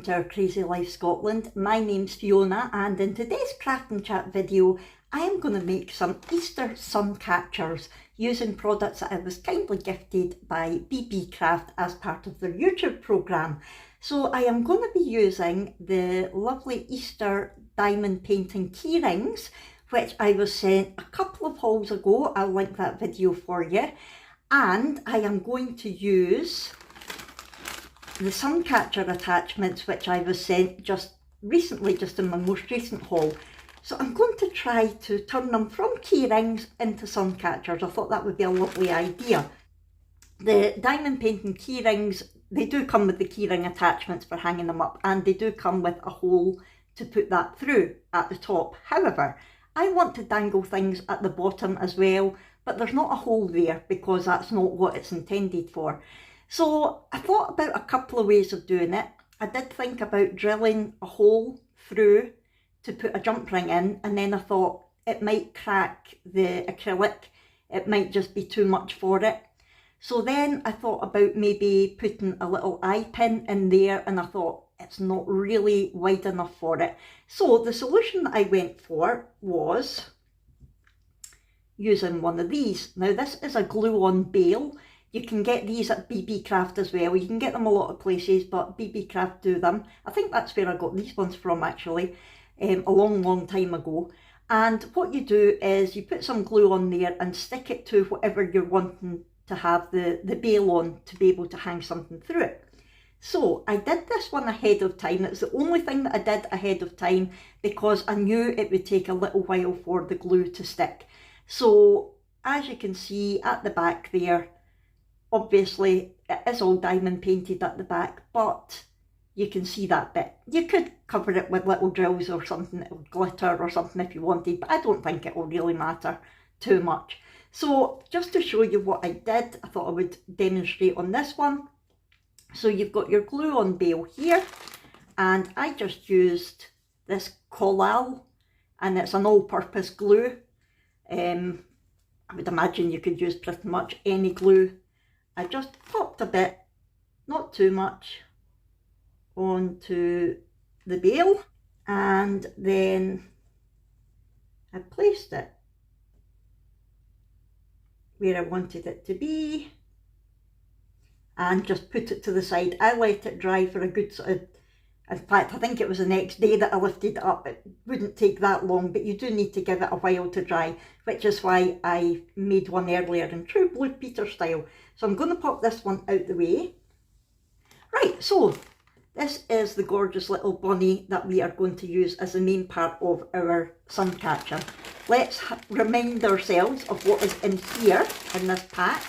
to our Crazy Life Scotland. My name's Fiona, and in today's craft and chat video I am going to make some Easter sun catchers using products that I was kindly gifted by Beebeecraft as part of their YouTube programme. So I am going to be using the lovely Easter diamond painting keyrings, which I was sent a couple of hauls ago. I'll link that video for you. And I am going to use the Suncatcher attachments, which I was sent just recently, just in my most recent haul. So I'm going to try to turn them from keyrings into Suncatchers. I thought that would be a lovely idea. The diamond painting keyrings, they do come with the keyring attachments for hanging them up, and they do come with a hole to put that through at the top. However, I want to dangle things at the bottom as well, but there's not a hole there because that's not what it's intended for. So I thought about a couple of ways of doing it. I did think about drilling a hole through to put a jump ring in, and then I thought it might crack the acrylic. It might just be too much for it. So then I thought about maybe putting a little eye pin in there, and I thought it's not really wide enough for it. So the solution that I went for was using one of these. Now this is a glue-on bail. You can get these at Beebeecraft as well. You can get them a lot of places, but Beebeecraft do them. I think that's where I got these ones from actually, a long time ago. And what you do is you put some glue on there and stick it to whatever you're wanting to have the bail on to be able to hang something through it. So I did this one ahead of time. It's the only thing that I did ahead of time because I knew it would take a little while for the glue to stick. So as you can see at the back there, obviously it is all diamond painted at the back, but you can see that bit. You could cover it with little drills or something, glitter or something if you wanted, but I don't think it will really matter too much. So just to show you what I did, I thought I would demonstrate on this one. So you've got your glue on bail here, and I just used this collal, and it's an all-purpose glue. I would imagine you could use pretty much any glue. I just popped a bit, not too much, onto the bail, and then I placed it where I wanted it to be and just put it to the side. I let it dry for a good sort of, in fact I think it was the next day that I lifted it up. It wouldn't take that long, but you do need to give it a while to dry, which is why I made one earlier in true Blue Peter style. So I'm going to pop this one out the way. Right, so this is the gorgeous little bunny that we are going to use as the main part of our sun catcher. Let's remind ourselves of what is in here in this pack.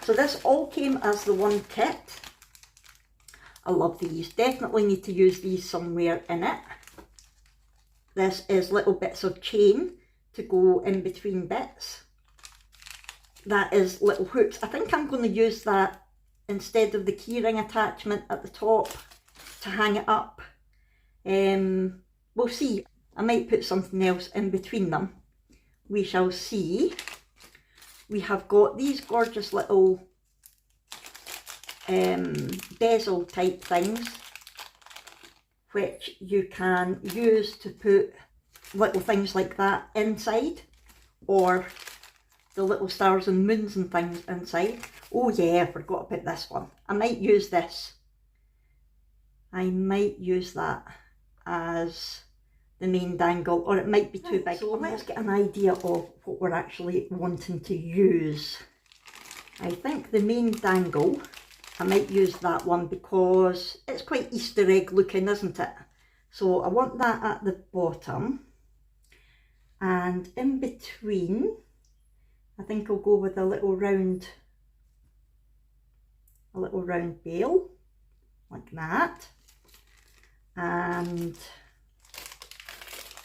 So this all came as the one kit. I love these. Definitely need to use these somewhere in it. This is little bits of chain to go in between bits. That is little hooks. I think I'm going to use that instead of the keyring attachment at the top to hang it up. We'll see. I might put something else in between them. We shall see. We have got these gorgeous little bezel type things, which you can use to put little things like that inside, or the little stars and moons and things inside. Oh yeah, I forgot about this one. I might use this. I might use that as the main dangle, or it might be too big. So let's get an idea of what we're actually wanting to use. I think the main dangle, I might use that one because it's quite Easter egg looking, isn't it? So I want that at the bottom, and in between I think I'll go with a little round bail like that, and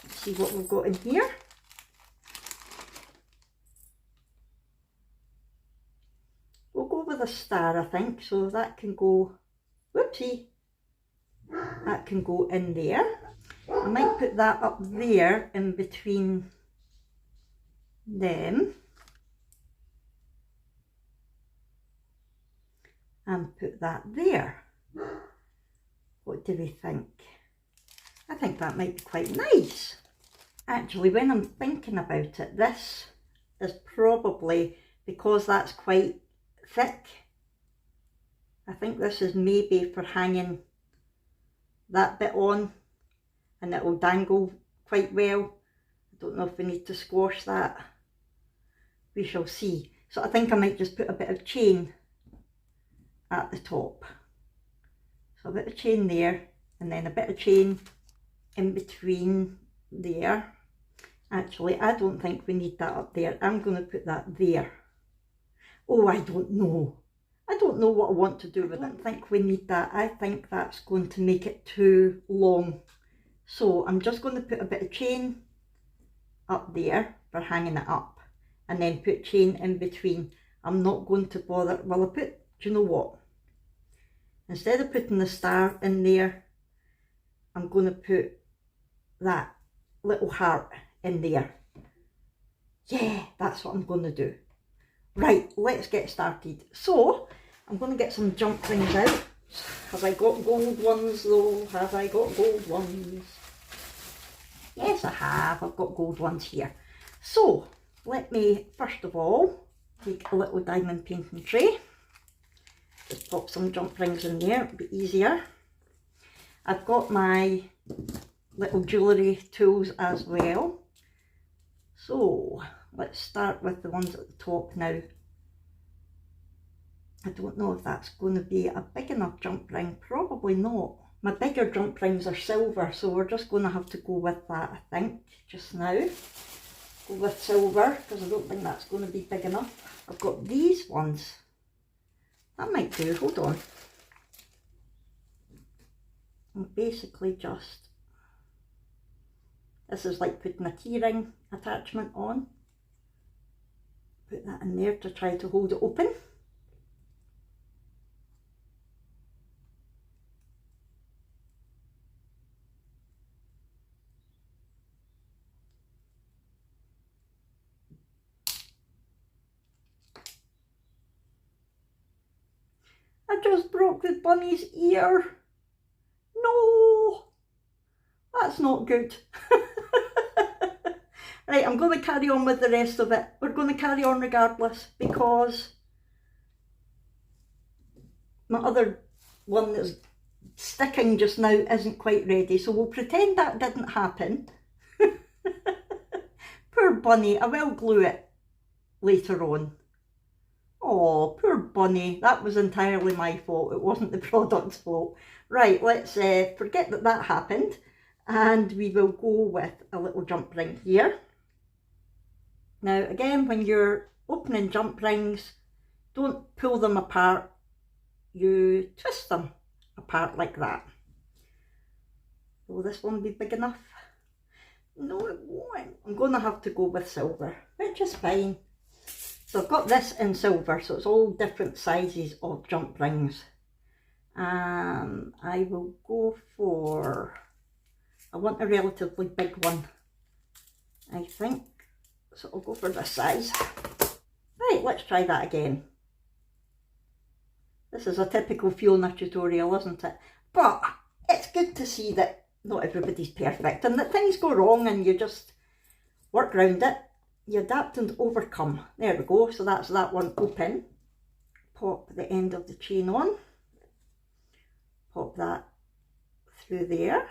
let's see what we've got in here. We'll go with a star, I think, so that can go, whoopsie, that can go in there. I might put that up there in between them. And put that there. What do we think? I think that might be quite nice. Actually, when I'm thinking about it, this is probably, because that's quite thick, I think this is maybe for hanging that bit on, and it will dangle quite well. I don't know if we need to squash that. We shall see. So I think I might just put a bit of chain at the top. So a bit of chain there, and then a bit of chain in between there. Actually, I don't think we need that up there. I'm going to put that there. Oh, I don't know. I don't know what I want to do with it. I don't think we need that. I think that's going to make it too long. So I'm just going to put a bit of chain up there for hanging it up, and then put chain in between. I'm not going to bother. Well, do you know what? Instead of putting the star in there, I'm going to put that little heart in there. Yeah, that's what I'm going to do. Right, let's get started. So, I'm going to get some jump rings out. Have I got gold ones though? Have I got gold ones? Yes, I have. I've got gold ones here. So, let me first of all take a little diamond painting tray. Just pop some jump rings in there, it'll be easier. I've got my little jewellery tools as well. So, let's start with the ones at the top now. I don't know if that's going to be a big enough jump ring, probably not. My bigger jump rings are silver, so we're just going to have to go with that, I think, just now. Go with silver, because I don't think that's going to be big enough. I've got these ones. That might do, hold on. And basically just, this is like putting a keyring attachment on. Put that in there to try to hold it open. I just broke the bunny's ear. No, that's not good. Right, I'm going to carry on with the rest of it. We're going to carry on regardless, because my other one that's sticking just now isn't quite ready. So we'll pretend that didn't happen. Poor bunny, I will glue it later on. Oh, poor bunny, that was entirely my fault, it wasn't the product's fault. Right, let's forget that that happened, and we will go with a little jump ring here. Now again, when you're opening jump rings, don't pull them apart, you twist them apart like that. Will this one be big enough? No, it won't. I'm going to have to go with silver, which is fine. So I've got this in silver, so it's all different sizes of jump rings. I will go for, I want a relatively big one, I think. So I'll go for this size. Right, let's try that again. This is a typical Fiona tutorial, isn't it? But it's good to see that not everybody's perfect and that things go wrong and you just work around it. You adapt and overcome. There we go, so that's that one open. Pop the end of the chain on. Pop that through there.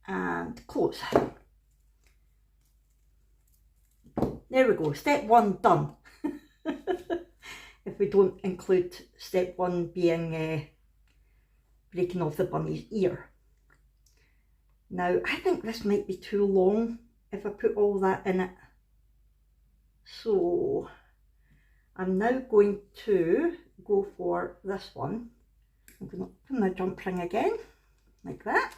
And close. There we go, step one done. If we don't include step one being breaking off the bunny's ear. Now, I think this might be too long if I put all that in it. So, I'm now going to go for this one. I'm going to open my jump ring again, like that.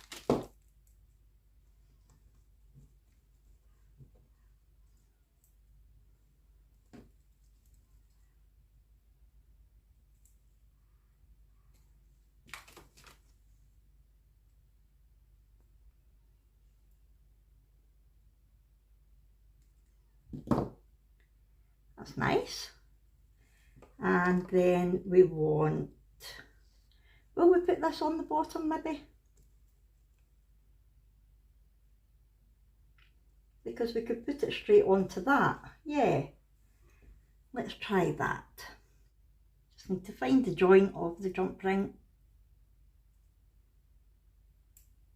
That's nice. And then we want, will we put this on the bottom maybe? Because we could put it straight onto that. Yeah, let's try that. Just need to find the joint of the jump ring.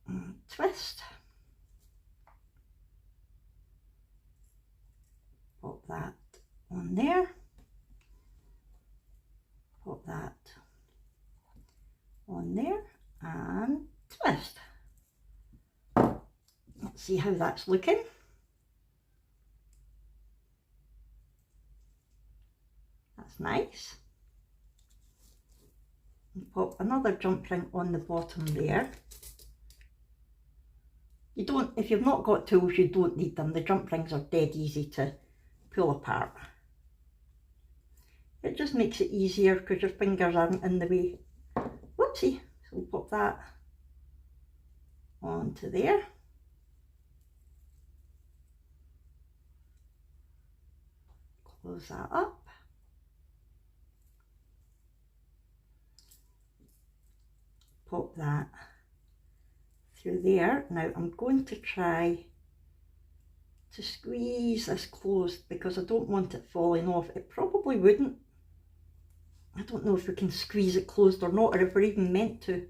And twist. Pop that on there. Pop that on there and twist. Let's see how that's looking. That's nice. And pop another jump ring on the bottom there. You don't, if you've not got tools, you don't need them. The jump rings are dead easy to pull apart. It just makes it easier because your fingers aren't in the way. Whoopsie. So we'll pop that onto there. Close that up. Pop that through there. Now I'm going to try to squeeze this closed because I don't want it falling off. It probably wouldn't. I don't know if we can squeeze it closed or not, or if we're even meant to.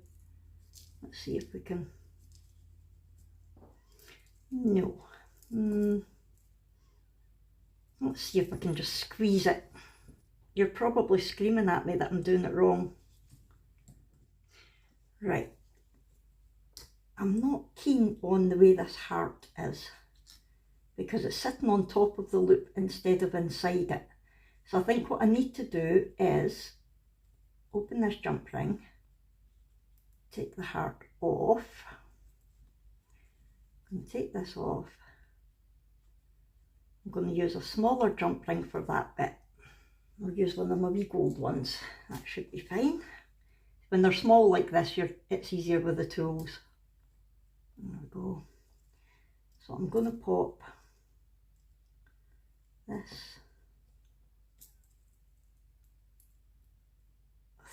Let's see if we can. No. Let's see if I can just squeeze it. You're probably screaming at me that I'm doing it wrong. Right. I'm not keen on the way this heart is because it's sitting on top of the loop instead of inside it. So I think what I need to do is open this jump ring, take the heart off, and take this off. I'm going to use a smaller jump ring for that bit. I'll use one of my wee gold ones. That should be fine. When they're small like this, it's easier with the tools. There we go. So I'm going to pop this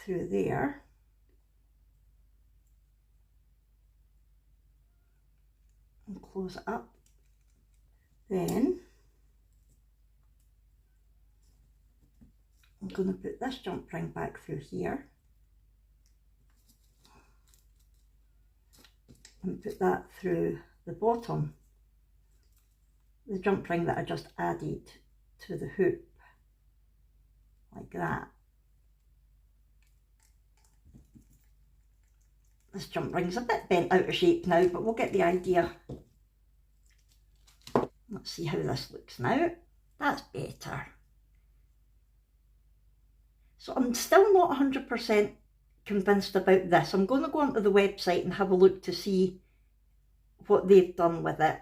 through there. And close it up. Then I'm going to put this jump ring back through here. And put that through the bottom, the jump ring that I just added to the hoop, like that. This jump ring's a bit bent out of shape now, but we'll get the idea. Let's see how this looks now. That's better. So I'm still not 100% convinced about this. I'm going to go onto the website and have a look to see what they've done with it,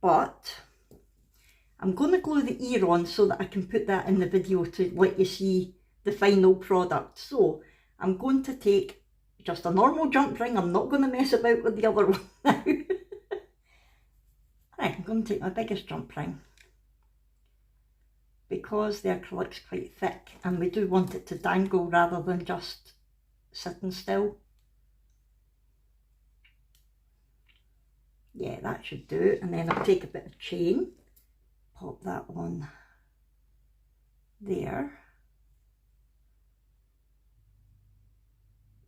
but I'm going to glue the ear on so that I can put that in the video to let you see the final product. So I'm going to take just a normal jump ring. I'm not going to mess about with the other one now. Right, I'm going to take my biggest jump ring because the acrylic's quite thick and we do want it to dangle rather than just sitting still. Yeah, that should do. And then I'll take a bit of chain, pop that on there,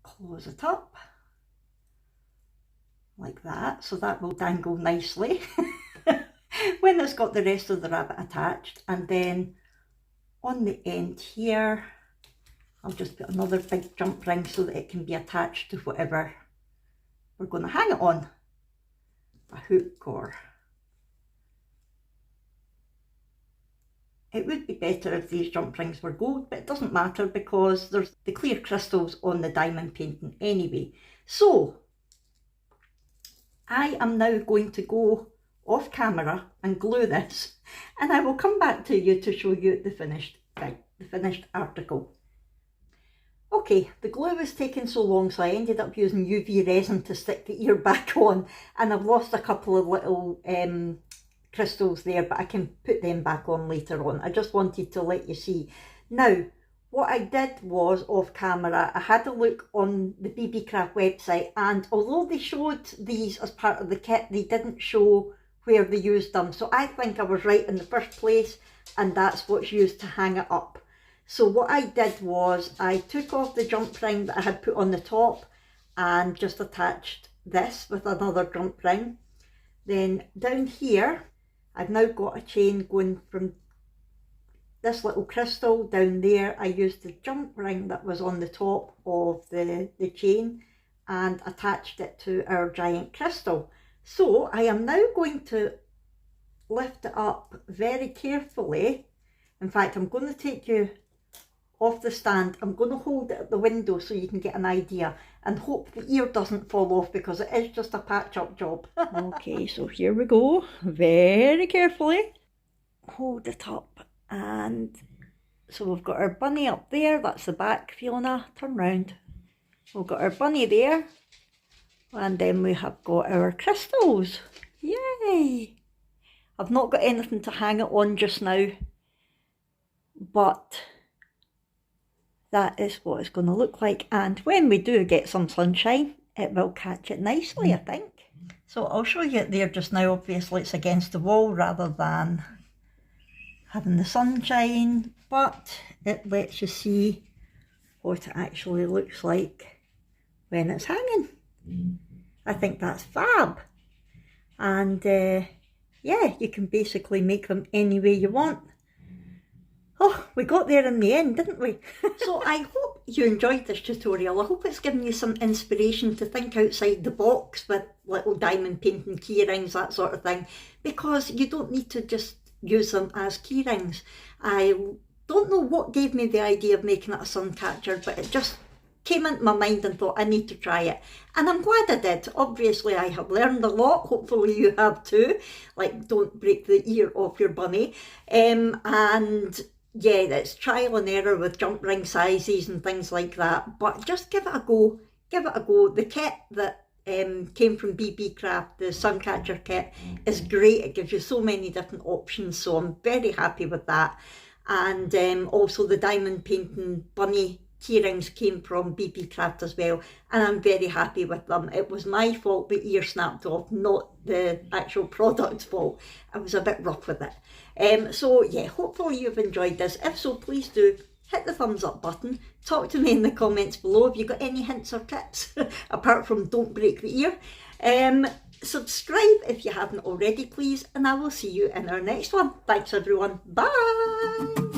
close it up like that, so that will dangle nicely when it's got the rest of the rabbit attached. And then on the end here, I'll just put another big jump ring so that it can be attached to whatever we're going to hang it on, a hook or. It would be better if these jump rings were gold, but it doesn't matter because there's the clear crystals on the diamond painting anyway. So I am now going to go off camera and glue this, and I will come back to you to show you the finished thing, the finished article. Okay, the glue was taking so long, so I ended up using UV resin to stick the ear back on, and I've lost a couple of little crystals there, but I can put them back on later on. I just wanted to let you see. Now, what I did was, off camera, I had a look on the Beebeecraft website, and although they showed these as part of the kit, they didn't show where they used them. So I think I was right in the first place, and that's what's used to hang it up. So what I did was I took off the jump ring that I had put on the top and just attached this with another jump ring. Then down here, I've now got a chain going from this little crystal down there. I used the jump ring that was on the top of the chain and attached it to our giant crystal. So I am now going to lift it up very carefully. In fact, I'm going to take you off the stand. I'm going to hold it at the window so you can get an idea, and hope the ear doesn't fall off because it is just a patch up job. Okay, so here we go. Very carefully. Hold it up. And so we've got our bunny up there. That's the back, Fiona. Turn round. We've got our bunny there. And then we have got our crystals. Yay! I've not got anything to hang it on just now, but that is what it's going to look like. And when we do get some sunshine, it will catch it nicely, I think. So I'll show you it there just now. Obviously it's against the wall rather than having the sunshine, but it lets you see what it actually looks like when it's hanging. I think that's fab. And yeah, you can basically make them any way you want. Oh, we got there in the end, didn't we? So I hope you enjoyed this tutorial. I hope it's given you some inspiration to think outside the box with little diamond painting key rings, that sort of thing, because you don't need to just use them as key rings. I don't know what gave me the idea of making it a sun catcher, but it just came into my mind and thought I need to try it, and I'm glad I did. Obviously I have learned a lot, hopefully you have too, like don't break the ear off your bunny, and yeah, it's trial and error with jump ring sizes and things like that, but just give it a go, give it a go. The kit that came from Beebeecraft, the Suncatcher Kit, is great. It gives you so many different options, so I'm very happy with that. And also the diamond painting bunny keyrings came from Beebeecraft as well, and I'm very happy with them. It was my fault the ear snapped off, not the actual product's fault. I was a bit rough with it. So yeah, hopefully you've enjoyed this. If so, please do hit the thumbs up button. Talk to me in the comments below if you've got any hints or tips, apart from don't break the ear. Subscribe if you haven't already, please, and I will see you in our next one. Thanks everyone. Bye!